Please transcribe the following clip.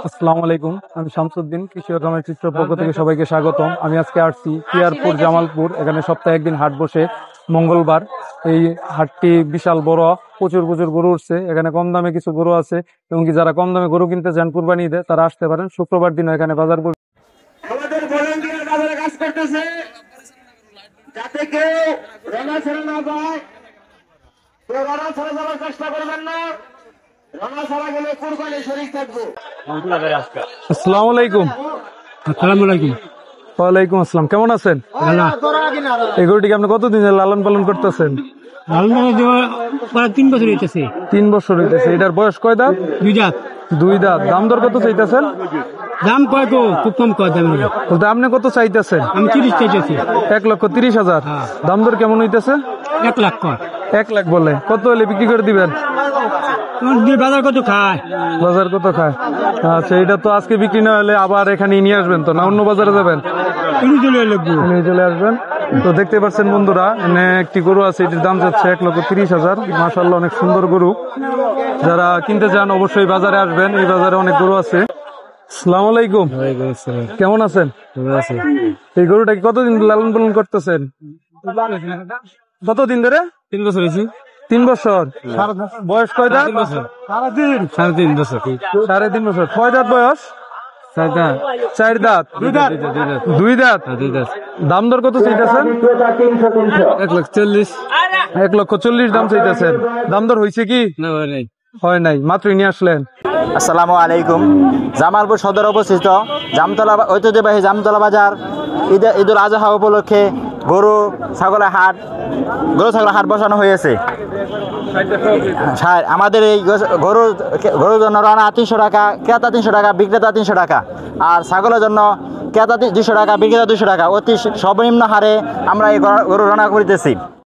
আসসালামু আলাইকুম, আমি শামসুদ্দিন, কৃষি ও গ্রামের চিত্র পক্ষ থেকে সবাইকে স্বাগতম। আমি আজকে আসছি পিয়ারপুর জামালপুর। এখানে সপ্তাহে একদিন হাট বসে মঙ্গলবার। এই হাটটি বিশাল বড়, প্রচুর প্রচুর গরু উঠছে। এখানে কম দামে কিছু গরু আছে, এবং কি যারা কম দামে গরু কিনতে চান কুরবানি ঈদে তারা আসতে পারেন। শুক্রবার দিন এখানে বাজার বসে। আমাদের ভলান্টিয়ার বাজারে কাজ করতেছে, যাতে কেউ রানা ছেড়ে না যায়। কেউ রানা ছেড়ে যাওয়ার চেষ্টা করবেন না। রানা ছাড়া গেলে কুরবানি শরীর থাকবো। আসসালামু আলাইকুম। আসসালামু আলাইকুম। ওয়ালাইকুম আসসালাম। কেমন আছেন? এই গরুটিকে আপনি কতদিন লালন পালন করতেছেন? প্রায় 3 বছর হইতেছে। 3 বছর হইতেছে। এটার বয়স কয় দাঁত? 2 দাঁত। 2 দাঁত। দাম দর কত চাইতেছেন? দাম কয় গো? খুব কম কয় দাম। বলতে আপনি কত চাইতেছেন? আমি 30 চাইতেছি। 1,30,000। দাম দর কেমন হইতেছে? 1 লাখ কয়। 1 লাখ বলে। কত হলে বিক্রি করে দিবেন? বাজার কত খায়? বাজার কত খায়? আচ্ছা, এটা তো আজকে বিক্রি না হলে আবার এখানে নিয়ে আসবেন তো, না অন্য বাজারে যাবেন? নিয়ে চলে আসবেন। তো দেখতে পাচ্ছেন বন্ধুরা, এখানে একটি গরু আছে, এটির দাম যাচ্ছে 1,30,000। মাশাআল্লাহ, অনেক সুন্দর গরু। যারা কিনতে চান অবশ্যই বাজারে আসবেন। এই বাজারে অনেক গরু আছে। আসসালামু আলাইকুম। কেমন আছেন? এই গরুটাকে কতদিন লালন পালন করতেছেন? কতদিন ধরে? 3 বছর হয়েছে। 3 বছর। বয়স কয় দাঁত? 3.5 বছর। 3.5 বছর। কয় দাঁত বয়স? 4 দাঁত। 4 দাঁত। 2 দাঁত। দাম দর কত চাইতেছেন? 1,40,000। 1,40,000 দাম চাইতেছেন। দাম দর হয়েছে কি? না নাই। হয় নাই, মাত্রই নিয়ে আসলেন। আসসালামু আলাইকুম। জামালপুর সদর অবস্থিত জামতলা ঐতিহ্যবাহী জামতলা বাজার ঈদুল আজহা উপলক্ষে গরু ছাগলের হাট বসানো হয়েছে। আমাদের এই গরুর জন্য রানা 300 টাকা, ক্রেতা 300 টাকা, বিক্রেতা 300 টাকা। আর ছাগলের জন্য ক্রেতা 200 টাকা, বিক্রেতা 200 টাকা। অতি সর্বনিম্ন হারে আমরা এই গরু রানা করিতেছি।